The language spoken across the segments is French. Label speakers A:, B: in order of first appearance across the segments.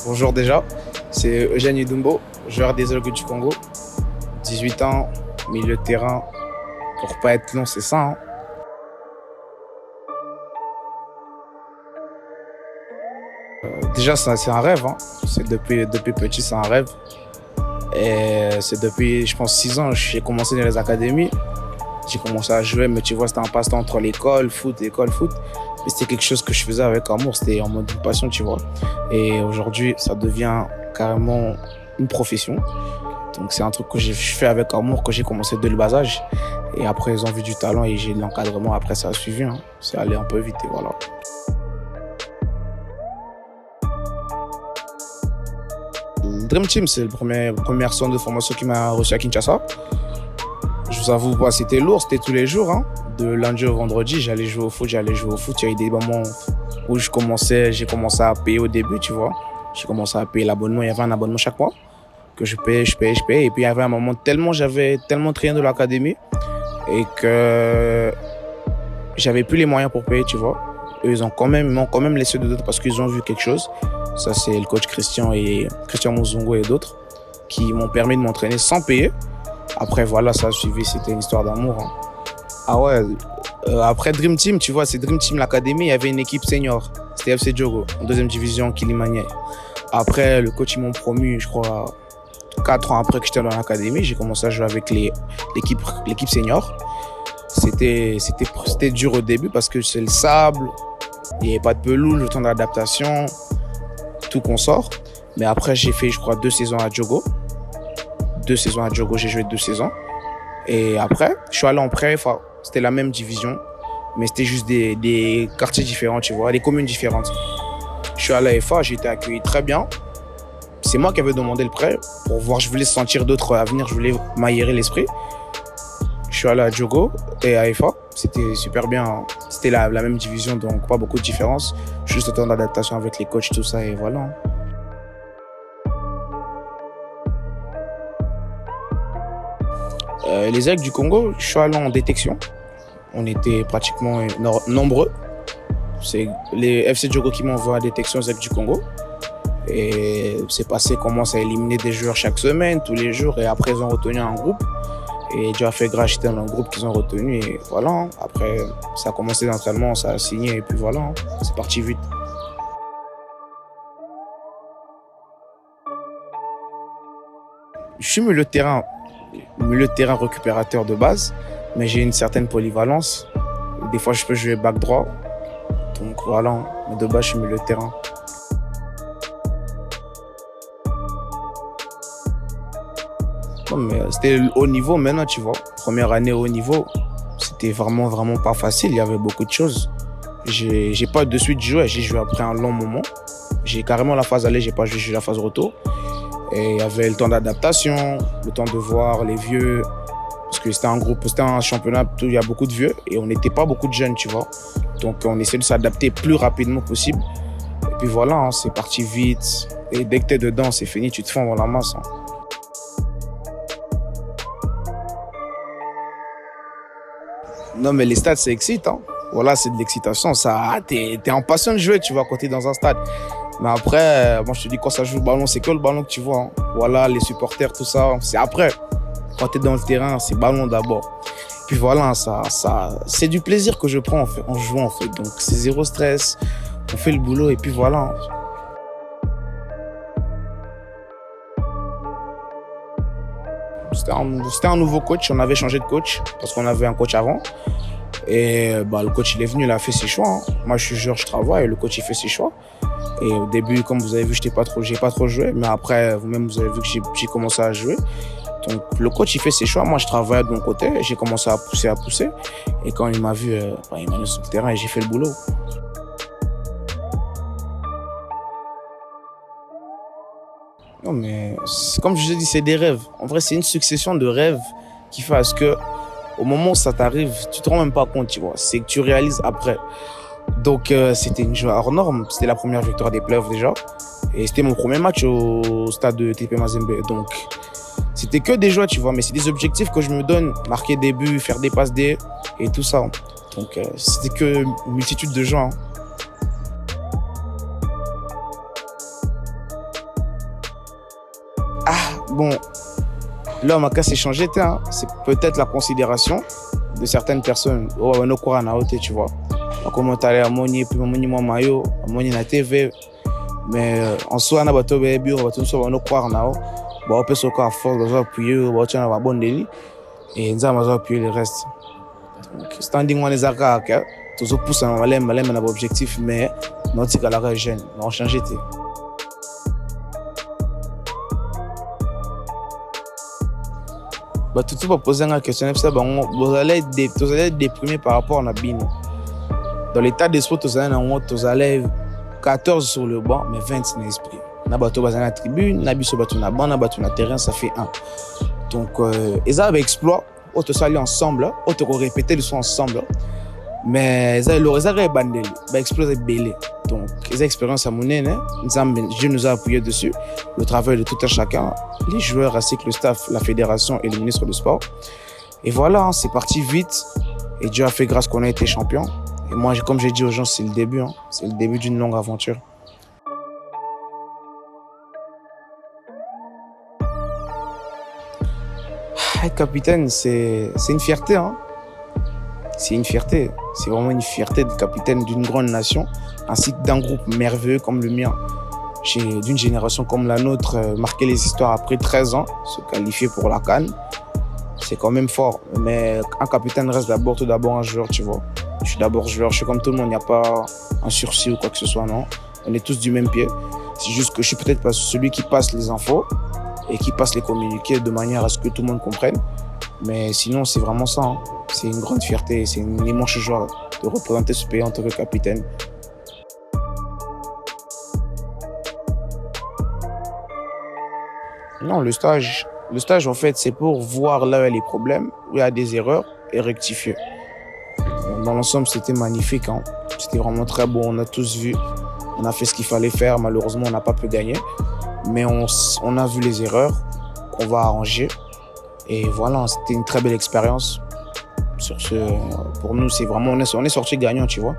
A: Bonjour déjà, c'est Eugène Idumbo, joueur des Aigles du Congo, 18 ans, milieu de terrain. Pour pas être long, c'est ça. Hein. Déjà, c'est un rêve. Hein. C'est depuis petit, c'est un rêve. Et c'est depuis, je pense, 6 ans, j'ai commencé dans les académies. J'ai commencé à jouer, mais tu vois, c'était un passe-temps entre l'école, foot. Mais c'était quelque chose que je faisais avec amour, c'était en mode passion, tu vois. Et aujourd'hui, ça devient carrément une profession. Donc c'est un truc que je fais avec amour, que j'ai commencé dès le bas âge. Et après, ils ont vu du talent et j'ai de l'encadrement. Après, ça a suivi. Hein. C'est allé un peu vite et voilà. Dream Team, c'est le premier centre de formation qui m'a reçu à Kinshasa. Je vous avoue, c'était lourd, c'était tous les jours. Hein. De lundi au vendredi, j'allais jouer au foot. Il y a eu des moments où j'ai commencé à payer au début, tu vois. J'ai commencé à payer l'abonnement. Il y avait un abonnement chaque mois que je payais. Et puis il y avait un moment, j'avais tellement traîné de l'académie et que j'avais plus les moyens pour payer, tu vois. Eux, ils m'ont quand même laissé de d'autres parce qu'ils ont vu quelque chose. Ça, c'est le coach Christian Muzungu et d'autres qui m'ont permis de m'entraîner sans payer. Après, voilà, ça a suivi, c'était une histoire d'amour. Hein. Ah ouais, après Dream Team, tu vois, c'est Dream Team l'Académie, il y avait une équipe senior. C'était FC Diogo, en deuxième division, Kilimanié. Après, le coach, ils m'ont promu, je crois, 4 ans après que j'étais dans l'Académie. J'ai commencé à jouer avec l'équipe senior. C'était dur au début parce que c'est le sable, il n'y avait pas de pelouse, le temps d'adaptation, tout qu'on sort. Mais après, j'ai fait, je crois, 2 saisons à Diogo. J'ai joué 2 saisons. Et après, je suis allé en pré-FA. C'était la même division, mais c'était juste des quartiers différents, tu vois, des communes différentes. Je suis allé à FA, j'ai été accueilli très bien. C'est moi qui avais demandé le prêt pour voir, je voulais sentir d'autres à venir, je voulais m'aérer l'esprit. Je suis allé à Diogo et à FA, c'était super bien. C'était la même division, donc pas beaucoup de différence. Juste le temps d'adaptation avec les coachs, tout ça, et voilà. Les Aigles du Congo, je suis allé en détection. On était pratiquement nombreux. C'est les FC Diogo qui m'envoient en détection aux Aigles du Congo. Et c'est passé, commence à éliminer des joueurs chaque semaine, tous les jours. Et après, ils ont retenu un groupe. Et Dieu a fait grâce, j'étais dans un groupe qu'ils ont retenu. Et voilà. Après, ça a commencé l'entraînement, ça a signé. Et puis voilà, c'est parti vite. Je suis milieu de terrain récupérateur de base, mais j'ai une certaine polyvalence. Des fois, je peux jouer back droit. Donc voilà, mais de base, je suis milieu de terrain. Non, mais c'était le haut niveau maintenant, tu vois. Première année haut niveau, c'était vraiment pas facile. Il y avait beaucoup de choses. J'ai pas de suite joué, j'ai joué après un long moment. J'ai carrément la phase aller, j'ai pas joué la phase retour. Et il y avait le temps d'adaptation, le temps de voir les vieux. Parce que c'était un championnat où il y a beaucoup de vieux et on n'était pas beaucoup de jeunes, tu vois. Donc on essaie de s'adapter le plus rapidement possible. Et puis voilà, hein, c'est parti vite. Et dès que t'es dedans, c'est fini, tu te fonds dans la masse. Hein. Non, mais les stades, c'est excitant. Voilà, c'est de l'excitation. T'es en passion de jouer, tu vois, quand t'es dans un stade. Mais après, moi je te dis, quand ça joue le ballon, c'est que le ballon que tu vois. Hein. Voilà, les supporters, tout ça, c'est après. Quand tu es dans le terrain, c'est ballon d'abord. Puis voilà, c'est du plaisir que je prends en jouant en fait. Donc c'est zéro stress, on fait le boulot et puis voilà. C'était un nouveau coach, on avait changé de coach parce qu'on avait un coach avant. Et le coach il est venu, il a fait ses choix. Hein. Moi je suis joueur, je travaille et le coach il fait ses choix. Et au début, comme vous avez vu, j'ai pas trop joué. Mais après, vous-même, vous avez vu que j'ai commencé à jouer. Donc, le coach, il fait ses choix. Moi, je travaille de mon côté. J'ai commencé à pousser. Et quand il m'a vu, il m'a mis sur le terrain et j'ai fait le boulot. Non, mais comme je vous ai dit, c'est des rêves. En vrai, c'est une succession de rêves qui fait à ce que, au moment où ça t'arrive, tu te rends même pas compte, tu vois. C'est que tu réalises après. Donc c'était une joie hors norme, c'était la première victoire des playoffs déjà et c'était mon premier match au stade de TP Mazembe, donc c'était que des joies, tu vois, mais c'est des objectifs que je me donne, marquer des buts, faire des passes D et tout ça, donc c'était que une multitude de joies. Hein. bon, là, ma cas, c'est changé, hein. C'est peut-être la considération de certaines personnes. Oh, on a quoi en tu vois. Comment t'allais à Moni, puis Moni, moi, maillot, à Moni, na TV. Mais en soi, on a bateau, baby, on va tout ça, on a quoi en haut. Bon, on peut se faire à force, on va appuyer, on va tenir la bonne délit. Et on va appuyer le reste. Donc, standing, on est à Kaka. Tout ça pousse, on a un objectif, mais notre calage est jeune. On a changé. Bah, tout le monde va poser une question. Vous allez être déprimé par rapport à Nabino. Dans l'état d'esprit, vous allez 14 sur le banc, mais 20 dans l'esprit. Vous allez dans la tribune, vous allez dans la banc, vous allez dans le terrain, ça fait 1. Donc, ils ont exploit, ils allez ensemble, ils vont répéter le son ensemble. Mais ils ont bandé, ils explosent belé. Donc, les expériences à mon Dieu nous a appuyé dessus. Le travail de tout un chacun, les joueurs ainsi que le staff, la fédération et le ministre du Sport. Et voilà, c'est parti vite. Et Dieu a fait grâce qu'on a été champion. Et moi, comme j'ai dit aux gens, c'est le début. C'est le début d'une longue aventure. Être capitaine, c'est une fierté. C'est une fierté. C'est vraiment une fierté d'être capitaine d'une grande nation, ainsi que d'un groupe merveilleux comme le mien. D'une génération comme la nôtre, marquer les histoires après 13 ans, se qualifier pour la CAN, c'est quand même fort. Mais un capitaine reste tout d'abord un joueur, tu vois. Je suis d'abord joueur, je suis comme tout le monde, il n'y a pas un sursis ou quoi que ce soit, non. On est tous du même pied. C'est juste que je suis peut-être pas celui qui passe les infos et qui passe les communiqués de manière à ce que tout le monde comprenne. Mais sinon, c'est vraiment ça. C'est une grande fierté, c'est une immense joie de représenter ce pays en tant que capitaine. Non, le stage, en fait, c'est pour voir là où il y a les problèmes, où il y a des erreurs et rectifier. Dans l'ensemble, c'était magnifique. C'était vraiment très beau. On a tous vu. On a fait ce qu'il fallait faire. Malheureusement, on n'a pas pu gagner. Mais on a vu les erreurs qu'on va arranger. Et voilà, c'était une très belle expérience. Pour nous, c'est vraiment, on est sorti gagnant, tu vois.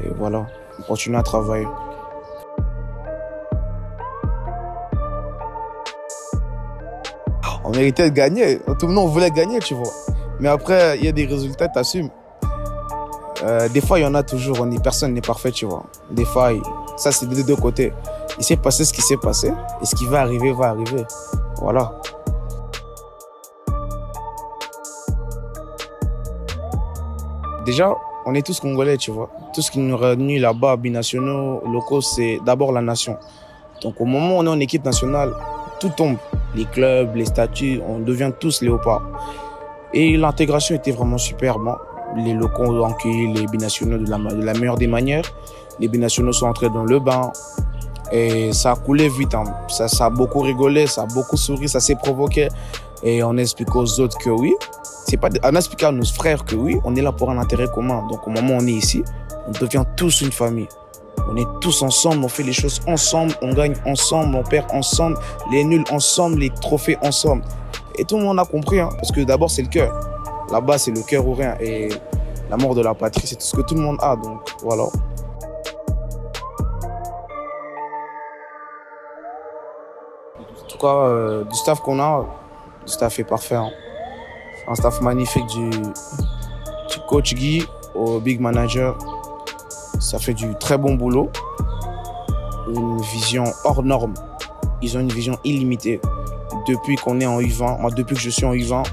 A: Et voilà, on continue à travailler. On méritait de gagner. Tout le monde voulait gagner, tu vois. Mais après, il y a des résultats, t'assumes. Des fois, il y en a toujours. Personne n'est parfait, tu vois. Des fois, ça, c'est des deux côtés. Il s'est passé ce qui s'est passé. Et ce qui va arriver, va arriver. Voilà. Déjà, on est tous Congolais, tu vois. Tout ce qui nous réunit là-bas, binationaux, locaux, c'est d'abord la nation. Donc, au moment où on est en équipe nationale, tout tombe. Les clubs, les statuts, on devient tous léopards. Et l'intégration était vraiment superbe. Les locaux ont accueilli les binationaux de la meilleure des manières. Les binationaux sont entrés dans le bain. Et ça a coulé vite. Ça a beaucoup rigolé, ça a beaucoup souri, ça s'est provoqué. Et on explique aux autres que oui. On explique à nos frères que oui, on est là pour un intérêt commun. Donc au moment où on est ici, on devient tous une famille. On est tous ensemble, on fait les choses ensemble, on gagne ensemble, on perd ensemble, les nuls ensemble, les trophées ensemble. Et tout le monde a compris, parce que d'abord c'est le cœur. Là-bas c'est le cœur ou rien. Et l'amour de la patrie, c'est tout ce que tout le monde a. Donc voilà. En tout cas, du staff qu'on a, le staff est parfait. Un staff magnifique du coach Guy au big manager. Ça fait du très bon boulot. Une vision hors norme. Ils ont une vision illimitée. Depuis qu'on est en U20, moi depuis que je suis en U20,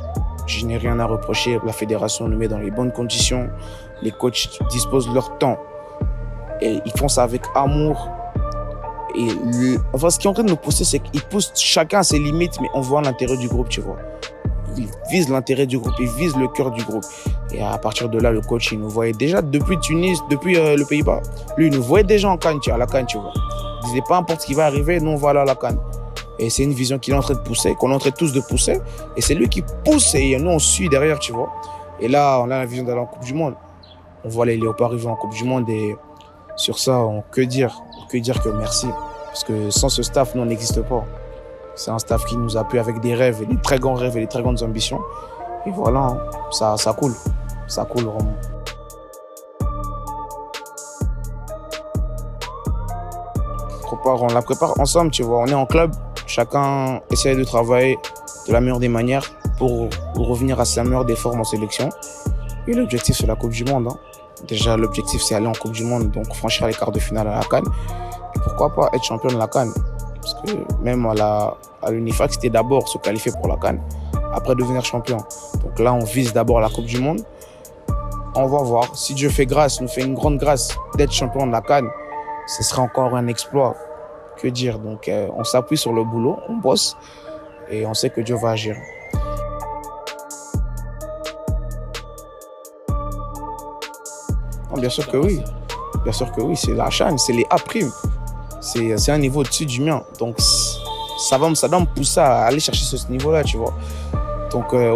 A: je n'ai rien à reprocher. La fédération nous met dans les bonnes conditions. Les coachs disposent de leur temps. Et ils font ça avec amour. Et ce qui est en train de nous pousser, c'est qu'ils poussent chacun à ses limites, mais on voit l'intérêt du groupe, tu vois. Ils visent l'intérêt du groupe, ils visent le cœur du groupe. Et à partir de là, le coach, il nous voyait déjà depuis Tunis, depuis le Pays-Bas. Lui, il nous voyait déjà en CAN, à la CAN, tu vois. Il disait, peu importe ce qui va arriver, nous, on va aller à la CAN. Et c'est une vision qu'il est en train de pousser, qu'on est en train tous de pousser. Et c'est lui qui pousse et nous, on suit derrière, tu vois. Et là, on a la vision d'aller en Coupe du Monde. On voit les Léopards arriver en Coupe du Monde et sur ça, que dire que merci. Parce que sans ce staff, nous, on n'existe pas. C'est un staff qui nous appuie avec des rêves, des très grands rêves et des très grandes ambitions. Et voilà, ça coule. Ça coule vraiment. On la prépare ensemble, tu vois. On est en club, Chacun essaie de travailler de la meilleure des manières pour revenir à sa meilleure des formes en sélection. Et l'objectif, c'est la Coupe du Monde. Hein. Déjà, l'objectif, c'est aller en Coupe du Monde, donc franchir les quarts de finale à la CAN. Et pourquoi pas être champion de la CAN? Parce que même à l'UNIFAC, c'était d'abord se qualifier pour la CAN, après devenir champion. Donc là, on vise d'abord la Coupe du Monde. On va voir. Si Dieu fait grâce, nous fait une grande grâce d'être champion de la CAN, ce serait encore un exploit. Que dire? Donc, on s'appuie sur le boulot, on bosse et on sait que Dieu va agir. Non, bien sûr que oui. Bien sûr que oui. C'est la CHAN, c'est les A'. C'est un niveau au-dessus du mien. Donc, ça doit me pousser à aller chercher ce niveau-là, tu vois. Donc, ouais,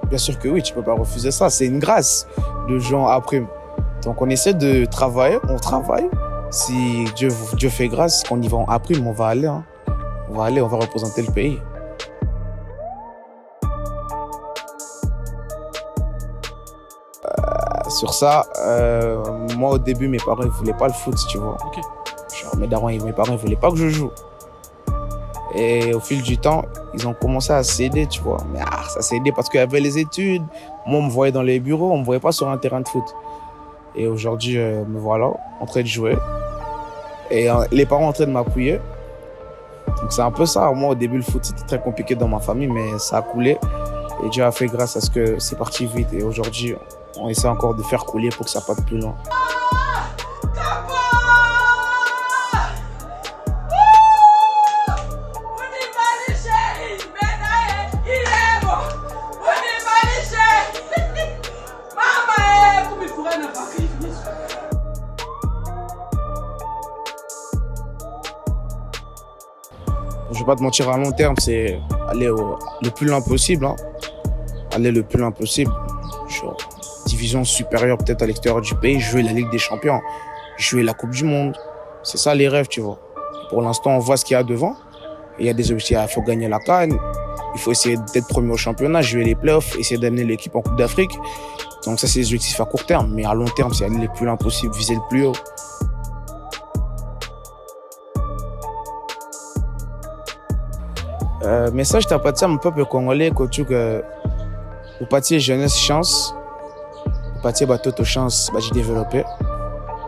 A: bien sûr que oui, tu peux pas refuser ça. C'est une grâce de gens A'. Donc, on essaie de travailler, on travaille. Si Dieu fait grâce, qu'on y va en A', on va aller. Hein. On va représenter le pays. Sur ça, moi au début, mes parents ne voulaient pas le foot, tu vois.
B: Okay.
A: Genre, mes parents ne voulaient pas que je joue. Et au fil du temps, ils ont commencé à céder, tu vois. Mais ça cédait parce qu'il y avait les études. Moi, on me voyait dans les bureaux, on me voyait pas sur un terrain de foot. Et aujourd'hui, me voilà, en train de jouer. Et les parents en train de m'appuyer. Donc c'est un peu ça. Moi, au début, le foot, c'était très compliqué dans ma famille, mais ça a coulé. Et Dieu a fait grâce à ce que c'est parti vite. Et aujourd'hui, on essaie encore de faire couler pour que ça parte plus loin. Je vais pas te mentir, à long terme, c'est aller le plus loin possible. Hein. Aller le plus loin possible. Genre, division supérieure, peut-être à l'extérieur du pays, jouer la Ligue des Champions, jouer la Coupe du Monde. C'est ça les rêves, tu vois. Pour l'instant, on voit ce qu'il y a devant. Il y a des objectifs, il faut gagner la CAN, il faut essayer d'être premier au championnat, jouer les playoffs, essayer d'amener l'équipe en Coupe d'Afrique. Donc ça, c'est les objectifs à court terme. Mais à long terme, c'est aller le plus loin possible, viser le plus haut. Message tapati mon peuple congolais que vous partir jeunesse chance, vous partir batoto chance de développer,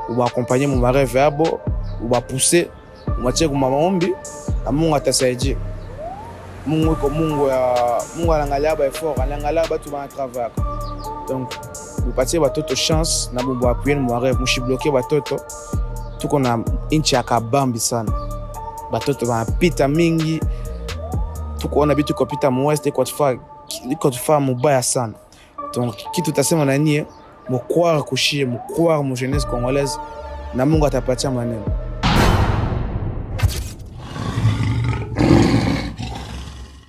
A: vous accompagner mon rêve abo, vous pousser, vous partir comme maombi, à mon atasaidi, mon alangala ba effort, alangala ba tout va travail. Donc vous partir batoto chance, na bon appuyer mon rêve, je bloqué batoto, tout qu'on a inchi akabambi sana, batoto ba pita mingi. Tuko on habite kupita mweste kwa tufaa mubaya sana. Donc kitu tutasema nani, mo croire kushie, mo croire mo jeunesse congolaise na Mungu atapatia maneno.